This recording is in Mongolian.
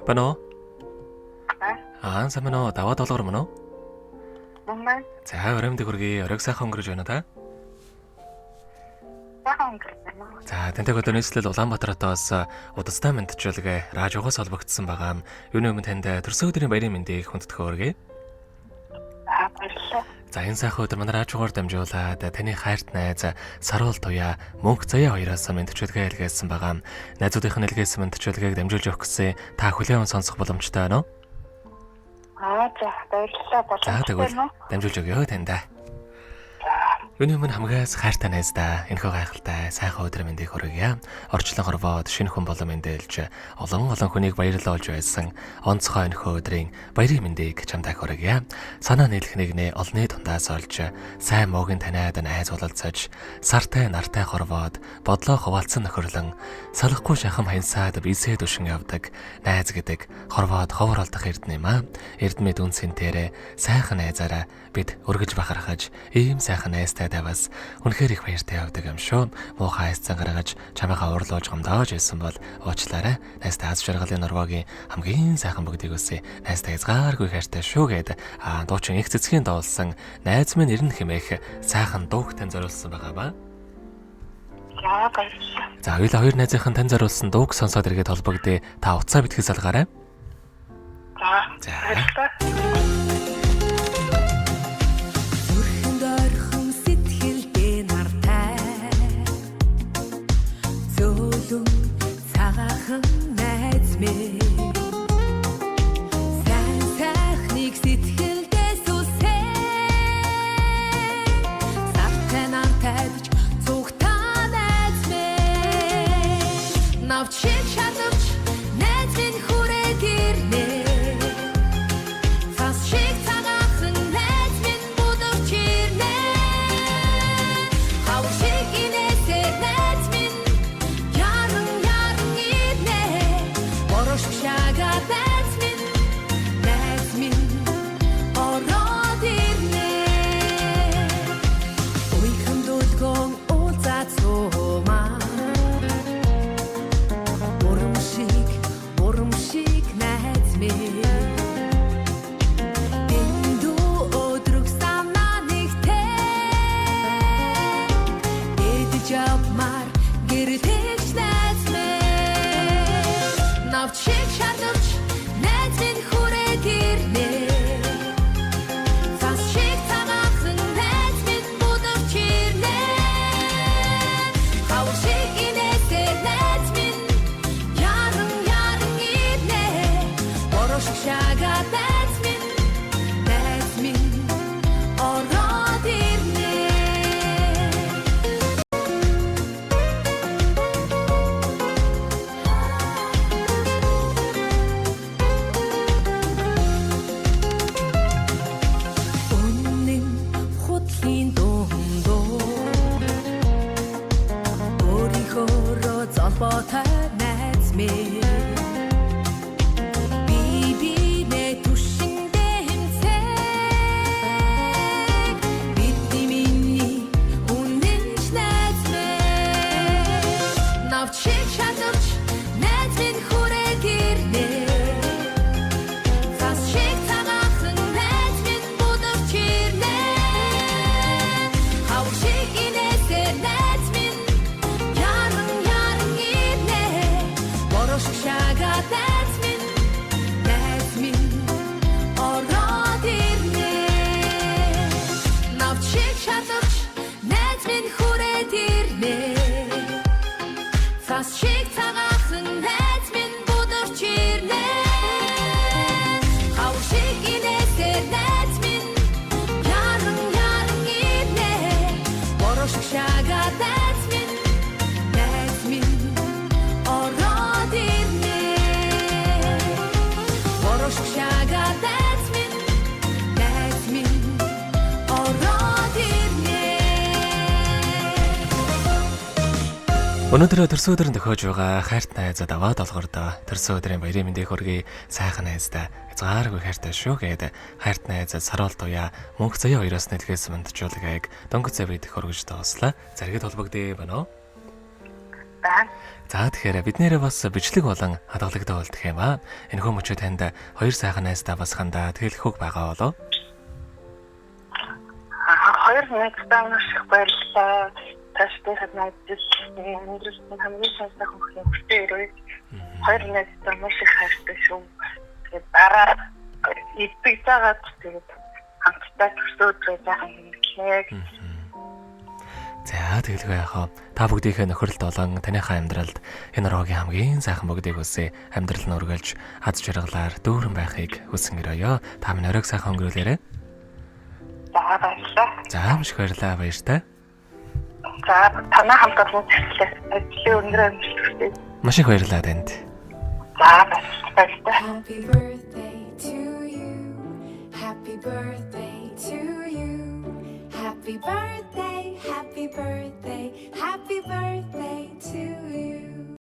Бано. Самано даваад олгор мөн үү? Мөн. За өрөөмдөг хүргэе. Оройг сайхан өнгөрөж байна та? Сайхан өнгөрөж байна. За тэнтэйг одоо нийслэл Улаанбаатар хотоос удастай мэдчилгээ радиогоос холбогдсон байгаа. Юуны өмнө танд төрсөн өдрийн баярын мэндийг хүндэтгэх өргөе. Баярлалаа. За энэ сайхан өдөр манай радиогоор дамжуулаад таны хайрт найз Саруул Туяа Мөнх Заяа хоёроос мэдчилгээ илгээсэн байгаа. Найзуудынх нь илгээсэн мэдчилгээг дамжуулж өгөх гэсэн та хүлээн сонсох боломжтой байна уу? За баярлалаа. За тэгвэл дамжуулж өгье тандаа. Юуны өмнө хамгаас хайртай найздаа энэхүү гайхалтай сайхан өдрийн мэндийг хүргье. Орчлон хорвоод шинэ хүн болон мэндэлж олон хүнийг баярлуулж байсан онцгой энэхүү өдрийн баярын мэндийг чамтай хүргье. Санаа нийлэх нэгнээ олны дундаас олж сайн муугийн таниад найз уулзаж сартай нартай хорвоод бодлоо хуваалцсан нөхөрлөн салахгүй шахам хянсаад бисээ дүшин явдаг найз гэдэг хорвоод ховор олдох эрдэнэ юм аа. Эрдмэд үнсэнтэрэ сайхан найзаараа бид өргөж бахархаж ийм сайхан найзтай таваас үнэхээр их баяртай явдаг юм шүү. Муухай айцсан гаргаж чамайгаа уурлуулж гомдоож ирсэн бол уучлаарай. Найзтай аз жаргалын норвогийн хамгийн сайхан бүгдийг үсэ. Найзтай хязгааргүй хайртай шүү гэд дуучин их цэцгийн доолсон найз минь ирнэ хэмээх сайхан дууг тань зориулсан байгаа ба. За баярлалаа. За хоёулаа хоёр найзынхан тань зориулсан дууг сонсоод иргэд холбогдъё. Та уцаа битгий салгаарай. За баярлалаа. Өнөөдөр төрсөн өдрөнд төхөөж байгаа хайрт найзад аваад олгордоо төрсөн өдрийн баярын мэндийг хүргэе. Сайхан найздаа хязгааргүй хайртай шүү гэдэг хайрт найзад Саруул Туяа Мөнх Заяа хоёроос нэлгээсэн мэдчилгээг дөнгөж завид хүргэж доослоо. Заргид холбогдъё байна уу? байна. За тэгэхээр бид нэрээ бас бичлэг болон хадгалагтай болдох юм аа. Энэ хүн мөчөө танд хоёр сайхан найздаа бас хандаа тэлхүүг байгаа болов. Хоёр найздаа маш их баярлалаа. Ташдын найзууд амьдралд хамгийн сайхан хүмүүс хүртээ ирээ. Хоёр найздаа маш их хайртай шүү. Тэгээд дараа эцэг цагаад тэгээд хамтдаа төсөөдрөө заахан хэмжлээ. За тэгэлгүй яхаа та бүгдийнхээ нөхөрлөлд болон таныхаа амьдралд энэ рогийн хамгийн сайхан бүгдийг хүсье. Амьдрал нь үргэлж аз жаргалаар дүүрэн байхыг хүсэн гэрөөё. Та минь оройг сайхан өнгөрүүлээрэй. За баярлалаа. За маш их баярлалаа баяртай. За танаа хамтдаа ажлын өндөр амжилт. Маш их баярлалаа танд. За баярлалаа. Happy birthday to you. Happy birthday to you. Happy birthday, happy birthday, happy birthday to you.